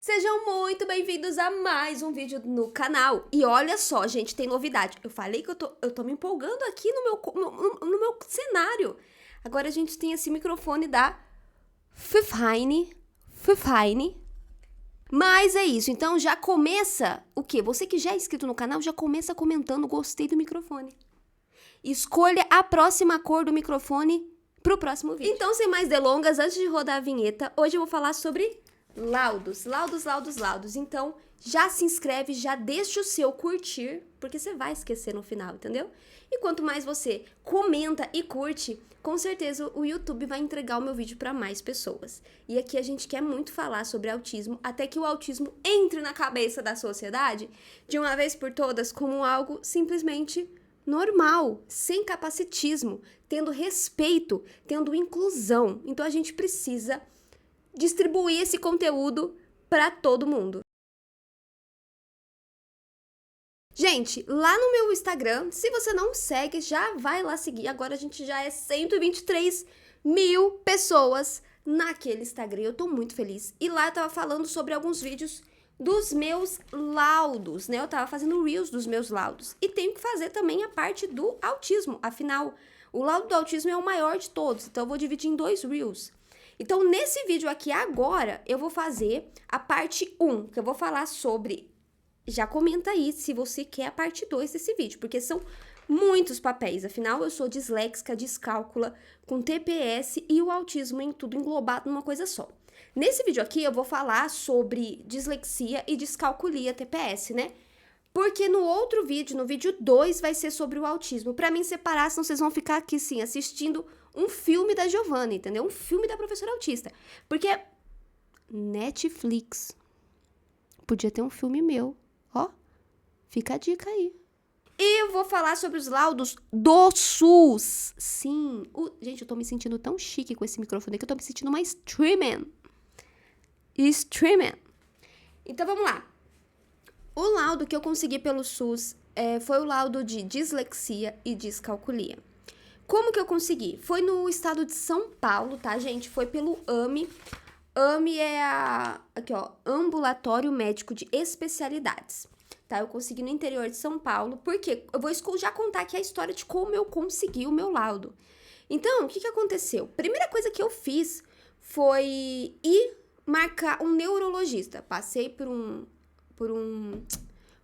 Sejam muito bem-vindos a mais um vídeo no canal. E olha só, gente, tem novidade. Eu falei que eu tô me empolgando aqui no meu cenário. Agora a gente tem esse microfone da Fifine. Mas é isso, então já começa o quê? Você que já é inscrito no canal, já começa comentando gostei do microfone. Escolha a próxima cor do microfone pro próximo vídeo. Então, sem mais delongas, antes de rodar a vinheta, hoje eu vou falar sobre laudos. Então, já se inscreve, já deixa o seu curtir, porque você vai esquecer no final, entendeu? E quanto mais você comenta e curte, com certeza o YouTube vai entregar o meu vídeo para mais pessoas. E aqui a gente quer muito falar sobre autismo, até que o autismo entre na cabeça da sociedade, de uma vez por todas, como algo simplesmente normal, sem capacitismo, tendo respeito, tendo inclusão. Então a gente precisa distribuir esse conteúdo para todo mundo. Gente, lá no meu Instagram, se você não segue, já vai lá seguir. Agora a gente já é 123 mil pessoas naquele Instagram. Eu tô muito feliz. E lá eu tava falando sobre alguns vídeos dos meus laudos, né? Eu tava fazendo reels dos meus laudos. E tenho que fazer também a parte do autismo. Afinal, o laudo do autismo é o maior de todos. Então eu vou dividir em 2 reels. Então, nesse vídeo aqui agora, eu vou fazer a parte 1, que eu vou falar sobre... Já comenta aí se você quer a parte 2 desse vídeo, porque são muitos papéis. Afinal, eu sou disléxica, descálcula, com TPS e o autismo em tudo englobado numa coisa só. Nesse vídeo aqui, eu vou falar sobre dislexia e descalculia TPS, né? Porque no outro vídeo, no vídeo 2, vai ser sobre o autismo. Pra mim separar, senão vocês vão ficar aqui, sim, assistindo um filme da Giovanna, entendeu? Um filme da professora autista. Porque Netflix podia ter um filme meu. Ó, fica a dica aí. E eu vou falar sobre os laudos do SUS. Sim. Gente, eu tô me sentindo tão chique com esse microfone aqui que eu tô me sentindo uma streamer. Então, vamos lá. O laudo que eu consegui pelo SUS foi o laudo de dislexia e descalculia. Como que eu consegui? Foi no estado de São Paulo, tá, gente? Foi pelo AME. AME é aqui, ó, Ambulatório Médico de Especialidades, tá? Eu consegui no interior de São Paulo, porque eu vou já contar aqui a história de como eu consegui o meu laudo. Então, o que que aconteceu? Primeira coisa que eu fiz foi ir marcar um neurologista. Passei por um,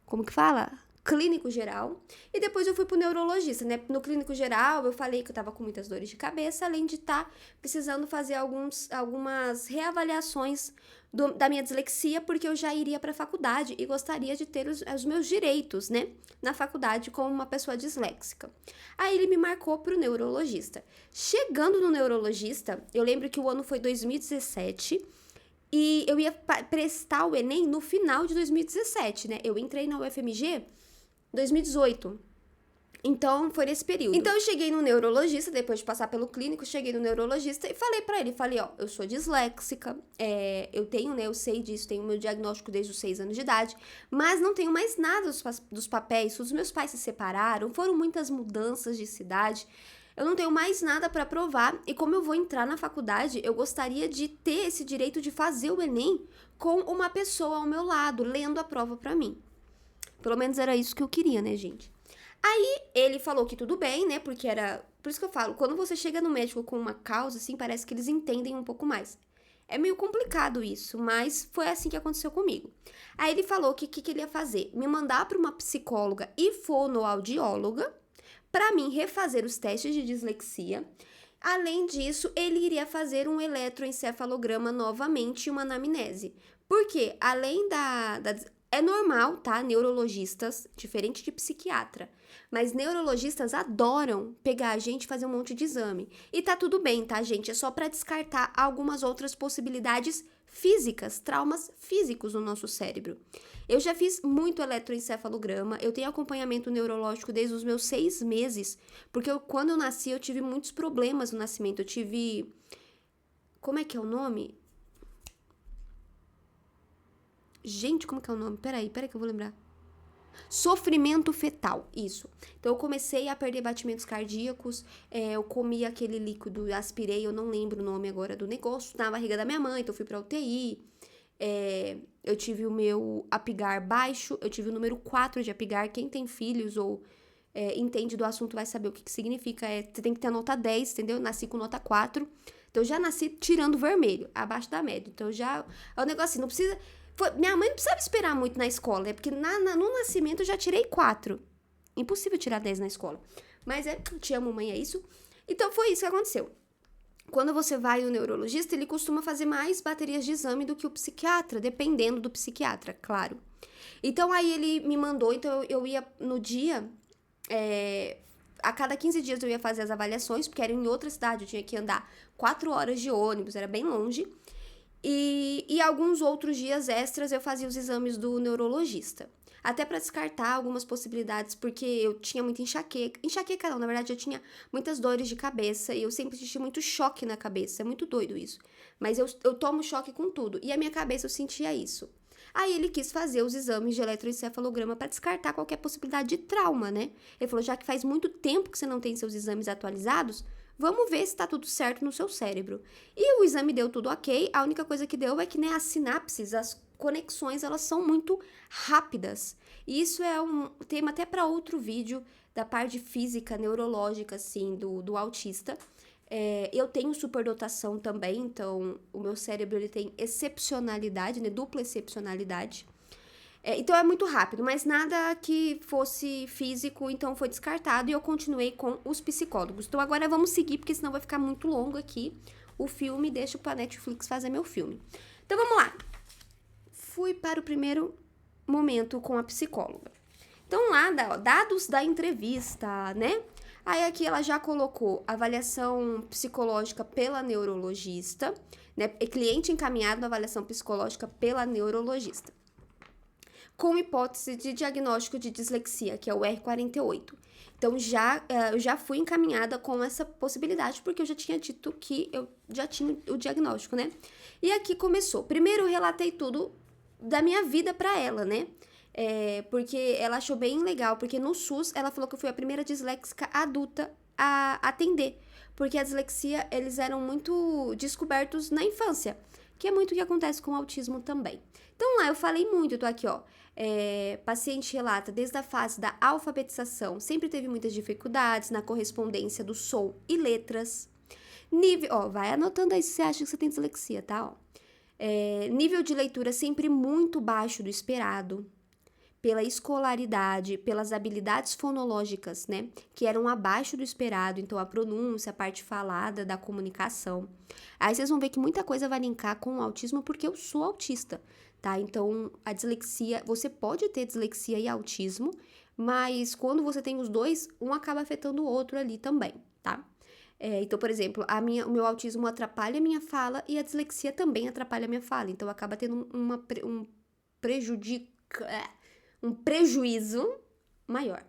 como que fala? Clínico geral, e depois eu fui pro neurologista, né? No clínico geral, eu falei que eu tava com muitas dores de cabeça, além de estar precisando fazer algumas reavaliações da minha dislexia, porque eu já iria pra faculdade e gostaria de ter os meus direitos, né? Na faculdade como uma pessoa disléxica. Aí ele me marcou pro neurologista. Chegando no neurologista, eu lembro que o ano foi 2017, e eu ia prestar o Enem no final de 2017, né? Eu entrei na UFMG 2018. Então, foi nesse período. Então, eu cheguei no neurologista, depois de passar pelo clínico, cheguei no neurologista e falei pra ele, ó, eu sou disléxica, eu tenho, né, eu sei disso, tenho meu diagnóstico desde os 6 anos de idade, mas não tenho mais nada dos papéis, os meus pais se separaram, foram muitas mudanças de cidade, eu não tenho mais nada pra provar, e como eu vou entrar na faculdade, eu gostaria de ter esse direito de fazer o Enem com uma pessoa ao meu lado, lendo a prova pra mim. Pelo menos era isso que eu queria, né, gente? Aí ele falou que tudo bem, né? Porque era... Por isso que eu falo, quando você chega no médico com uma causa, assim, parece que eles entendem um pouco mais. É meio complicado isso, mas foi assim que aconteceu comigo. Aí ele falou que o que ele ia fazer? Me mandar para uma psicóloga e fonoaudióloga para mim refazer os testes de dislexia. Além disso, ele iria fazer um eletroencefalograma novamente e uma anamnese. Porque, além é normal, tá? Neurologistas, diferente de psiquiatra, mas neurologistas adoram pegar a gente e fazer um monte de exame. E tá tudo bem, tá, gente? É só para descartar algumas outras possibilidades físicas, traumas físicos no nosso cérebro. Eu já fiz muito eletroencefalograma, eu tenho acompanhamento neurológico desde os meus 6 meses, porque quando eu nasci eu tive muitos problemas no nascimento, eu tive... Como é que é o nome? Gente, como que é o nome? Peraí que eu vou lembrar. Sofrimento fetal, isso. Então, eu comecei a perder batimentos cardíacos, eu comi aquele líquido, aspirei, eu não lembro o nome agora do negócio, na barriga da minha mãe, então eu fui pra UTI. Eu tive o meu Apgar baixo, eu tive o número 4 de Apgar. Quem tem filhos ou entende do assunto vai saber o que significa. Você tem que ter a nota 10, entendeu? Eu nasci com nota 4. Então, eu já nasci tirando vermelho, abaixo da média. Então, já... É um negócio assim, não precisa... minha mãe não precisava esperar muito na escola, né? Porque no nascimento eu já tirei 4. Impossível tirar 10 na escola. Mas te amo, mãe, é isso. Então, foi isso que aconteceu. Quando você vai no neurologista, ele costuma fazer mais baterias de exame do que o psiquiatra, dependendo do psiquiatra, claro. Então, aí ele me mandou, então eu ia no dia... a cada 15 dias eu ia fazer as avaliações, porque era em outra cidade, eu tinha que andar 4 horas de ônibus, era bem longe. E alguns outros dias extras eu fazia os exames do neurologista. Até para descartar algumas possibilidades, porque eu tinha muita enxaqueca. Enxaqueca não, na verdade eu tinha muitas dores de cabeça e eu sempre senti muito choque na cabeça. É muito doido isso. Mas eu tomo choque com tudo. E a minha cabeça eu sentia isso. Aí ele quis fazer os exames de eletroencefalograma para descartar qualquer possibilidade de trauma, né? Ele falou, já que faz muito tempo que você não tem seus exames atualizados, vamos ver se tá tudo certo no seu cérebro. E o exame deu tudo ok, a única coisa que deu é que, né, as sinapses, as conexões, elas são muito rápidas. E isso é um tema até para outro vídeo da parte física, neurológica, assim, do autista. Eu tenho superdotação também, então o meu cérebro ele tem excepcionalidade, né, dupla excepcionalidade. Então é muito rápido, mas nada que fosse físico, então foi descartado e eu continuei com os psicólogos. Então agora vamos seguir, porque senão vai ficar muito longo aqui o filme, deixa pra Netflix fazer meu filme. Então vamos lá. Fui para o primeiro momento com a psicóloga. Então lá, dados da entrevista, né? Aí aqui ela já colocou avaliação psicológica pela neurologista, né? Cliente encaminhado na avaliação psicológica pela neurologista, com hipótese de diagnóstico de dislexia, que é o R48. Então, eu já fui encaminhada com essa possibilidade, porque eu já tinha dito que eu já tinha o diagnóstico, né? E aqui começou. Primeiro, eu relatei tudo da minha vida pra ela, né? Porque ela achou bem legal, porque no SUS, ela falou que eu fui a primeira disléxica adulta a atender. Porque a dislexia, eles eram muito descobertos na infância, que é muito o que acontece com o autismo também. Então, lá eu falei muito, eu tô aqui, ó. Paciente relata, desde a fase da alfabetização, sempre teve muitas dificuldades na correspondência do som e letras. Vai anotando aí se você acha que você tem dislexia, tá? Nível de leitura sempre muito baixo do esperado, pela escolaridade, pelas habilidades fonológicas, né, que eram abaixo do esperado, então a pronúncia, a parte falada da comunicação. Aí vocês vão ver que muita coisa vai linkar com o autismo, porque eu sou autista, tá? Então, a dislexia, você pode ter dislexia e autismo, mas quando você tem os dois, um acaba afetando o outro ali também, tá? Então, por exemplo, o meu autismo atrapalha a minha fala e a dislexia também atrapalha a minha fala, então acaba tendo um prejuízo maior,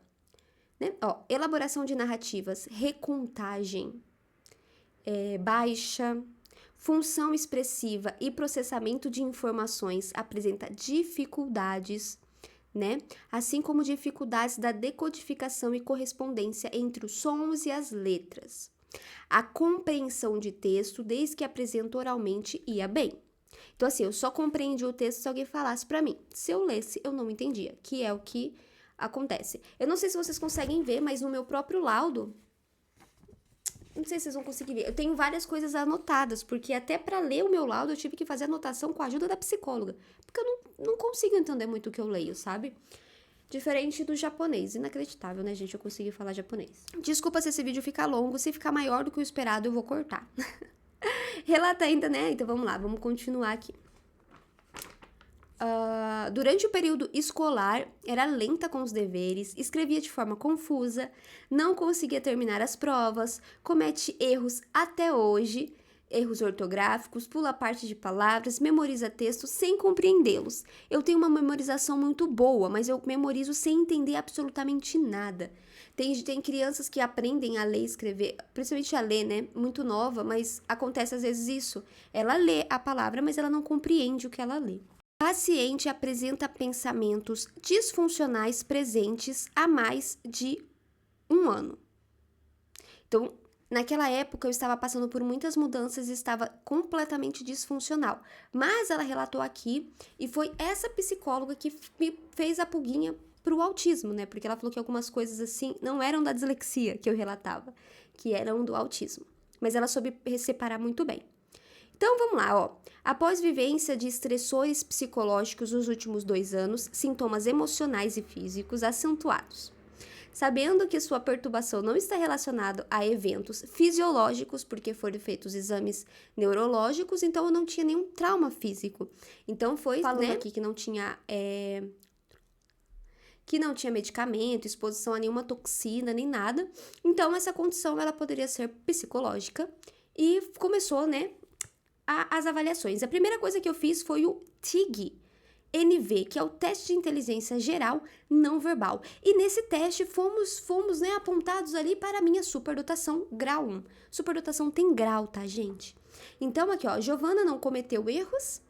né? Elaboração de narrativas, recontagem baixa, função expressiva e processamento de informações apresenta dificuldades, né? Assim como dificuldades da decodificação e correspondência entre os sons e as letras. A compreensão de texto, desde que apresenta oralmente, ia bem. Então, assim, eu só compreendi o texto se alguém falasse pra mim. Se eu lesse, eu não entendia, que é o que acontece. Eu não sei se vocês conseguem ver, mas no meu próprio laudo, não sei se vocês vão conseguir ver, eu tenho várias coisas anotadas, porque até pra ler o meu laudo eu tive que fazer anotação com a ajuda da psicóloga, porque eu não consigo entender muito o que eu leio, sabe? Diferente do japonês. Inacreditável, né, gente? Eu consegui falar japonês. Desculpa se esse vídeo ficar longo, se ficar maior do que o esperado, eu vou cortar. Relata ainda, né? Então vamos lá, vamos continuar aqui. Durante o período escolar, era lenta com os deveres, escrevia de forma confusa, não conseguia terminar as provas, comete erros até hoje, erros ortográficos, pula parte de palavras, memoriza textos sem compreendê-los. Eu tenho uma memorização muito boa, mas eu memorizo sem entender absolutamente nada. Tem crianças que aprendem a ler e escrever, principalmente a ler, né? Muito nova, mas acontece às vezes isso. Ela lê a palavra, mas ela não compreende o que ela lê. O paciente apresenta pensamentos disfuncionais presentes há mais de 1 ano. Então, Naquela época eu estava passando por muitas mudanças e estava completamente disfuncional. Mas ela relatou aqui e foi essa psicóloga que me fez a pulguinha pro autismo, né? Porque ela falou que algumas coisas assim não eram da dislexia que eu relatava, que eram do autismo. Mas ela soube separar muito bem. Então vamos lá, ó. Após vivência de estressores psicológicos nos últimos 2 anos, sintomas emocionais e físicos acentuados. Sabendo que sua perturbação não está relacionada a eventos fisiológicos, porque foram feitos exames neurológicos, então eu não tinha nenhum trauma físico. Então foi, falando aqui que não tinha medicamento, exposição a nenhuma toxina, nem nada. Então essa condição ela poderia ser psicológica e começou, né, as avaliações. A primeira coisa que eu fiz foi o TIG-NV, que é o teste de inteligência geral não verbal. E nesse teste fomos né, apontados ali para a minha superdotação grau 1. Superdotação tem grau, tá, gente? Então aqui, ó, Giovana não cometeu erros.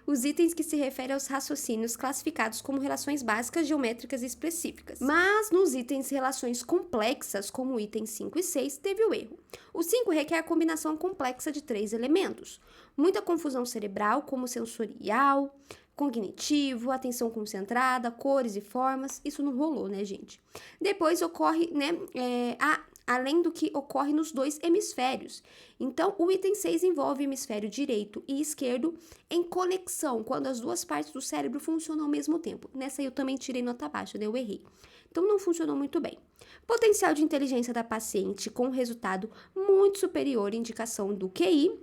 Os itens que se referem aos raciocínios classificados como relações básicas, geométricas e específicas. Mas nos itens relações complexas, como o item 5 e 6, teve o erro. O 5 requer a combinação complexa de 3 elementos. Muita confusão cerebral, como sensorial, cognitivo, atenção concentrada, cores e formas. Isso não rolou, né, gente? Depois ocorre, né, além do que ocorre nos 2 hemisférios. Então, o item 6 envolve hemisfério direito e esquerdo em conexão, quando as duas partes do cérebro funcionam ao mesmo tempo. Nessa eu também tirei nota baixa, né? Eu errei. Então, não funcionou muito bem. Potencial de inteligência da paciente com resultado muito superior, indicação do QI,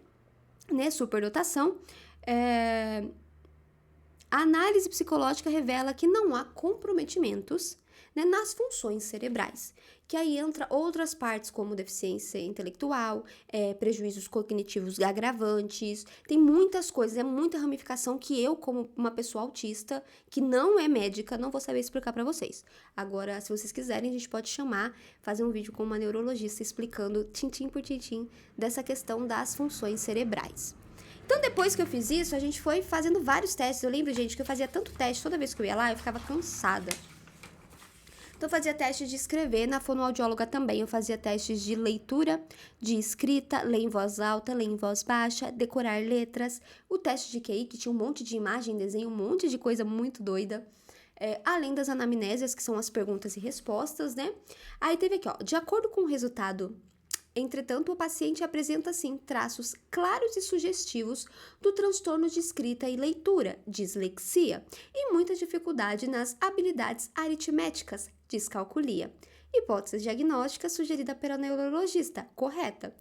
né? Superdotação. A análise psicológica revela que não há comprometimentos, né, nas funções cerebrais, que aí entra outras partes como deficiência intelectual, prejuízos cognitivos agravantes, tem muitas coisas, é muita ramificação que eu, como uma pessoa autista, que não é médica, não vou saber explicar para vocês. Agora, se vocês quiserem, a gente pode fazer um vídeo com uma neurologista explicando tintim por tintim dessa questão das funções cerebrais. Então, depois que eu fiz isso, a gente foi fazendo vários testes. Eu lembro, gente, que eu fazia tanto teste, toda vez que eu ia lá, eu ficava cansada. Então, eu fazia testes de escrever, na fonoaudióloga também. Eu fazia testes de leitura, de escrita, ler em voz alta, ler em voz baixa, decorar letras. O teste de QI, que tinha um monte de imagem, desenho, um monte de coisa muito doida. Além das anamnésias, que são as perguntas e respostas, né? Aí teve aqui, ó, de acordo com o resultado. Entretanto, o paciente apresenta, sim, traços claros e sugestivos do transtorno de escrita e leitura, dislexia, e muita dificuldade nas habilidades aritméticas, descalculia. Hipótese diagnóstica sugerida pela neurologista, correta.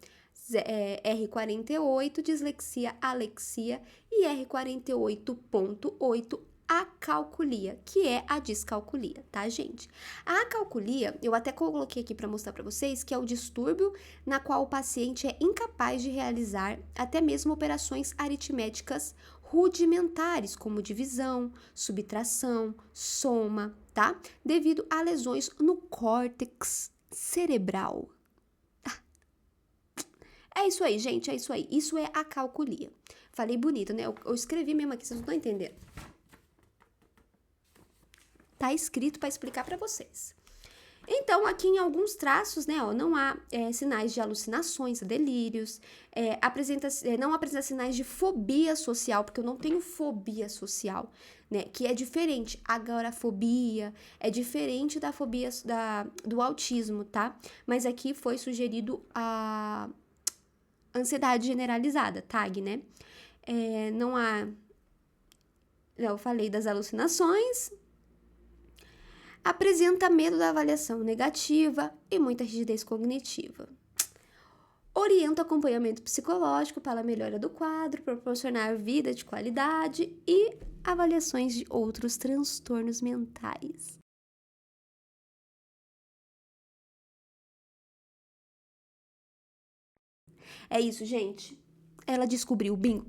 R48, dislexia, alexia, e R48.8, acalculia, que é a descalculia, tá, gente? A acalculia, eu até coloquei aqui para mostrar para vocês que é o distúrbio na qual o paciente é incapaz de realizar até mesmo operações aritméticas rudimentares, como divisão, subtração, soma, tá? Devido a lesões no córtex cerebral. É isso aí, gente, é isso aí. Isso é acalculia. Falei bonito, né? Eu escrevi mesmo aqui, vocês não estão entendendo. Tá escrito para explicar para vocês. Então, aqui em alguns traços, né, ó, não há sinais de alucinações, delírios, não apresenta sinais de fobia social, porque eu não tenho fobia social, né, que é diferente. Agorafobia é diferente da fobia do autismo, tá? Mas aqui foi sugerido a ansiedade generalizada, TAG, né? Não há... Eu falei das alucinações. Apresenta medo da avaliação negativa e muita rigidez cognitiva. Orienta o acompanhamento psicológico para a melhora do quadro, proporcionar vida de qualidade e avaliações de outros transtornos mentais. É isso, gente. Ela descobriu o bingo.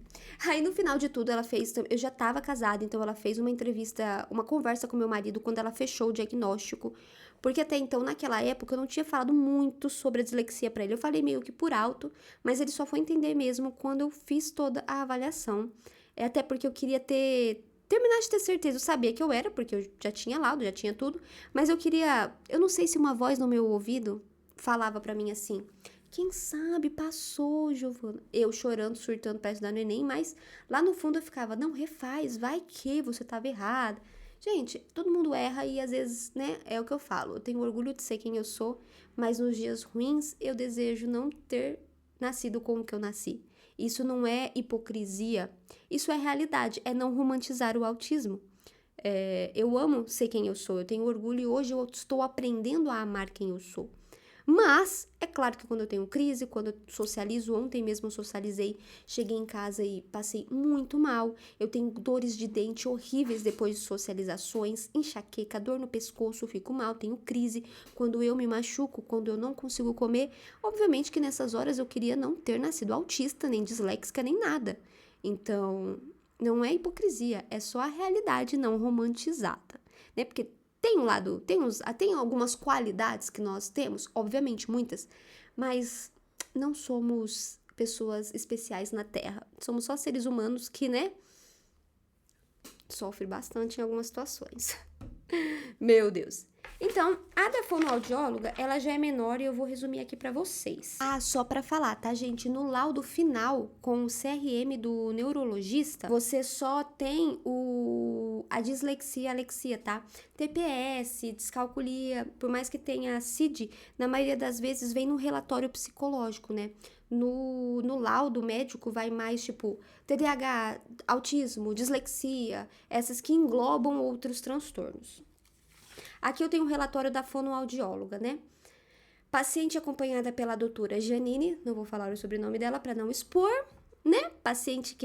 Aí, no final de tudo, eu já estava casada, então ela fez uma entrevista, uma conversa com meu marido quando ela fechou o diagnóstico, porque até então, naquela época, eu não tinha falado muito sobre a dislexia para ele. Eu falei meio que por alto, mas ele só foi entender mesmo quando eu fiz toda a avaliação. Até porque eu queria terminar de ter certeza. Eu sabia que eu era, porque eu já tinha laudo, já tinha tudo, mas eu não sei se uma voz no meu ouvido falava para mim assim, Quem sabe passou, Giovana. Eu chorando, surtando pra estudar no Enem, mas lá no fundo eu ficava, não, refaz, vai que você tava errada. Gente, todo mundo erra e às vezes, né, é o que eu falo. Eu tenho orgulho de ser quem eu sou, mas nos dias ruins eu desejo não ter nascido como que eu nasci. Isso não é hipocrisia, isso é realidade, é não romantizar o autismo. Eu amo ser quem eu sou, eu tenho orgulho e hoje eu estou aprendendo a amar quem eu sou. Mas, é claro que quando eu tenho crise, quando eu socializo, ontem mesmo eu socializei, cheguei em casa e passei muito mal. Eu tenho dores de dente horríveis depois de socializações, enxaqueca, dor no pescoço, fico mal, tenho crise. Quando eu me machuco, quando eu não consigo comer, obviamente que nessas horas eu queria não ter nascido autista, nem disléxica, nem nada. Então, não é hipocrisia, é só a realidade não romantizada, né? Porque tem um lado, tem algumas qualidades que nós temos, obviamente muitas, mas não somos pessoas especiais na Terra. Somos só seres humanos que, né, sofrem bastante em algumas situações. Meu Deus. Então, a da fonoaudióloga, ela já é menor e eu vou resumir aqui pra vocês. Ah, só pra falar, tá, gente? No laudo final, com o CRM do neurologista, você só tem a dislexia, alexia, tá? TPS, descalculia, por mais que tenha CID, na maioria das vezes vem no relatório psicológico, né? No laudo médico vai mais, tipo, TDAH, autismo, dislexia, essas que englobam outros transtornos. Aqui eu tenho um relatório da fonoaudióloga, né? Paciente acompanhada pela doutora Janine, não vou falar o sobrenome dela para não expor, né? Paciente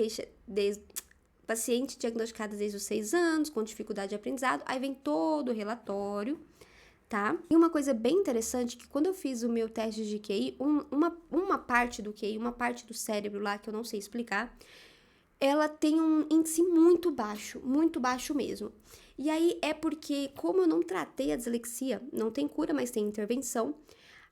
diagnosticada desde os 6 anos, com dificuldade de aprendizado. Aí vem todo o relatório, tá? E uma coisa bem interessante, que quando eu fiz o meu teste de QI, uma parte do QI, uma parte do cérebro lá, que eu não sei explicar, ela tem um índice muito baixo mesmo. E aí é porque, como eu não tratei a dislexia, não tem cura, mas tem intervenção,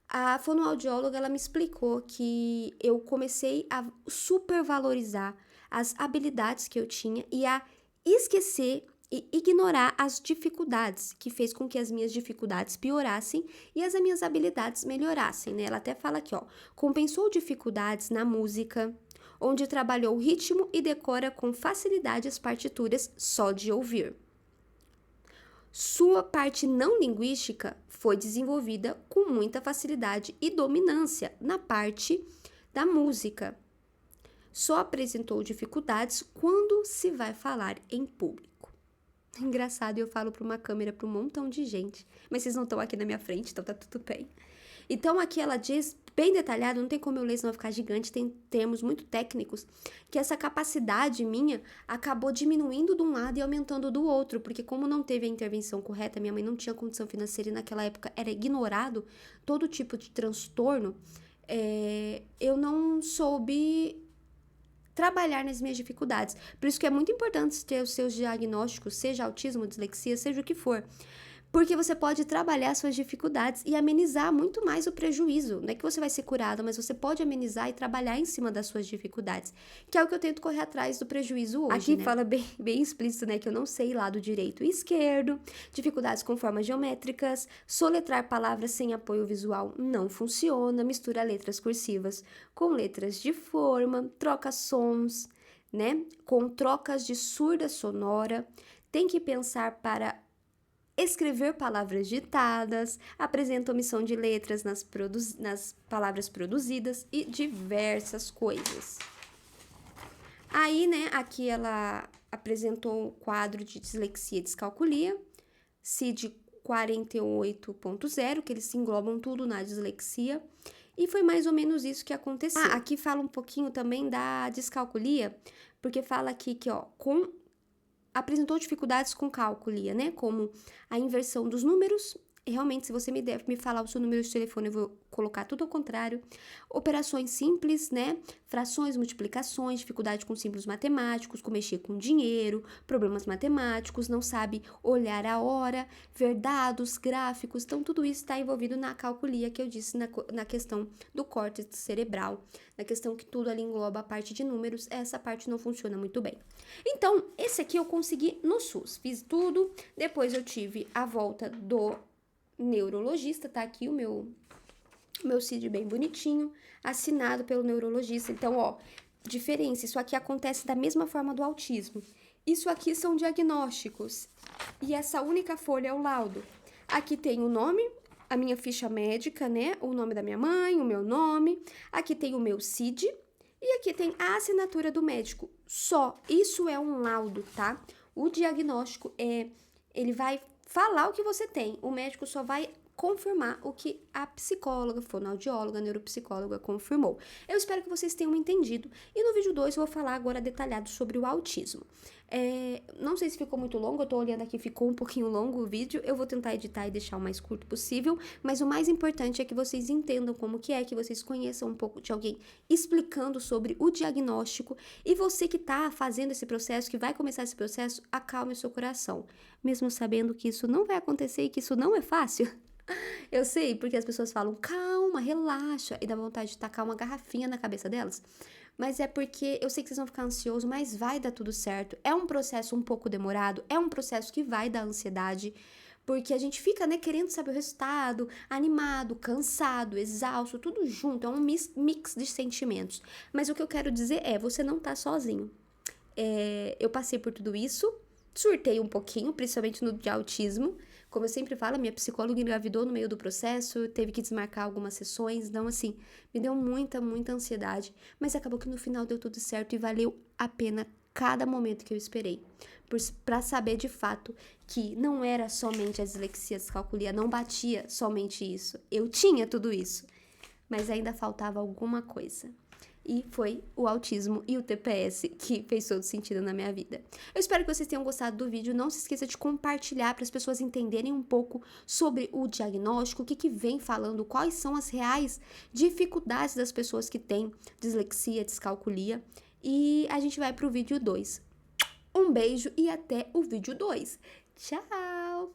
a fonoaudióloga, ela me explicou que eu comecei a supervalorizar as habilidades que eu tinha e a esquecer e ignorar as dificuldades, que fez com que as minhas dificuldades piorassem e as minhas habilidades melhorassem, né? Ela até fala aqui, ó, compensou dificuldades na música, onde trabalhou o ritmo e decora com facilidade as partituras só de ouvir. Sua parte não linguística foi desenvolvida com muita facilidade e dominância na parte da música. Só apresentou dificuldades quando se vai falar em público. Engraçado, eu falo para uma câmera para um montão de gente, mas vocês não estão aqui na minha frente, então tá tudo bem. Então aqui ela diz, bem detalhado, não tem como eu ler senão vai ficar gigante, tem termos muito técnicos, que essa capacidade minha acabou diminuindo de um lado e aumentando do outro, porque como não teve a intervenção correta, minha mãe não tinha condição financeira e naquela época era ignorado todo tipo de transtorno, eu não soube trabalhar nas minhas dificuldades. Por isso que é muito importante ter os seus diagnósticos, seja autismo, dislexia, seja o que for. Porque você pode trabalhar suas dificuldades e amenizar muito mais o prejuízo. Não é que você vai ser curado, mas você pode amenizar e trabalhar em cima das suas dificuldades. Que é o que eu tento correr atrás do prejuízo hoje, aqui, né? Fala bem explícito, né? Que eu não sei lado direito e esquerdo, dificuldades com formas geométricas, soletrar palavras sem apoio visual não funciona, mistura letras cursivas com letras de forma, troca sons, né? Com trocas de surda sonora, tem que pensar para escrever palavras ditadas, apresenta omissão de letras nas palavras produzidas e diversas coisas. Aí, né, aqui ela apresentou um quadro de dislexia e descalculia, CID 48.0, que eles se englobam tudo na dislexia, e foi mais ou menos isso que aconteceu. Aqui fala um pouquinho também da descalculia, porque fala aqui que, ó, apresentou dificuldades com cálculo, né? Como a inversão dos números. Realmente, se você me falar o seu número de telefone, eu vou colocar tudo ao contrário. Operações simples, né? Frações, multiplicações, dificuldade com símbolos matemáticos, com mexer com dinheiro, problemas matemáticos, não sabe olhar a hora, ver dados, gráficos. Então, tudo isso está envolvido na calculia que eu disse na questão do córtex cerebral, na questão que tudo ali engloba a parte de números. Essa parte não funciona muito bem. Então, esse aqui eu consegui no SUS. Fiz tudo, depois eu tive a volta do neurologista, tá aqui o meu Meu CID bem bonitinho, assinado pelo neurologista. Então, ó, diferença, isso aqui acontece da mesma forma do autismo. Isso aqui são diagnósticos e essa única folha é o laudo. Aqui tem o nome, a minha ficha médica, né? O nome da minha mãe, o meu nome. Aqui tem o meu CID e aqui tem a assinatura do médico. Só, isso é um laudo, tá? O diagnóstico ele vai falar o que você tem. O médico só vai confirmar o que a psicóloga, fonoaudióloga, neuropsicóloga confirmou. Eu espero que vocês tenham entendido. E no vídeo 2 eu vou falar agora detalhado sobre o autismo. Não sei se ficou muito longo, eu tô olhando aqui, ficou um pouquinho longo o vídeo. Eu vou tentar editar e deixar o mais curto possível, mas o mais importante é que vocês entendam como que vocês conheçam um pouco de alguém explicando sobre o diagnóstico. E você que tá fazendo esse processo, que vai começar esse processo, acalme o seu coração. Mesmo sabendo que isso não vai acontecer e que isso não é fácil. Eu sei, porque as pessoas falam, calma, relaxa, e dá vontade de tacar uma garrafinha na cabeça delas. Mas é porque eu sei que vocês vão ficar ansiosos, mas vai dar tudo certo. É um processo um pouco demorado, é um processo que vai dar ansiedade, porque a gente fica, né, querendo saber o resultado, animado, cansado, exausto, tudo junto, é um mix de sentimentos. Mas o que eu quero dizer você não tá sozinho. Eu passei por tudo isso, surtei um pouquinho, principalmente no de autismo. Como eu sempre falo, minha psicóloga engravidou no meio do processo, teve que desmarcar algumas sessões, então assim, me deu muita ansiedade, mas acabou que no final deu tudo certo e valeu a pena cada momento que eu esperei, para saber de fato que não era somente a dislexia, descalculia, não batia somente isso, eu tinha tudo isso, mas ainda faltava alguma coisa. E foi o autismo e o TPS que fez todo sentido na minha vida. Eu espero que vocês tenham gostado do vídeo. Não se esqueça de compartilhar para as pessoas entenderem um pouco sobre o diagnóstico, o que vem falando, quais são as reais dificuldades das pessoas que têm dislexia, descalculia. E a gente vai para o vídeo 2. Um beijo e até o vídeo 2. Tchau!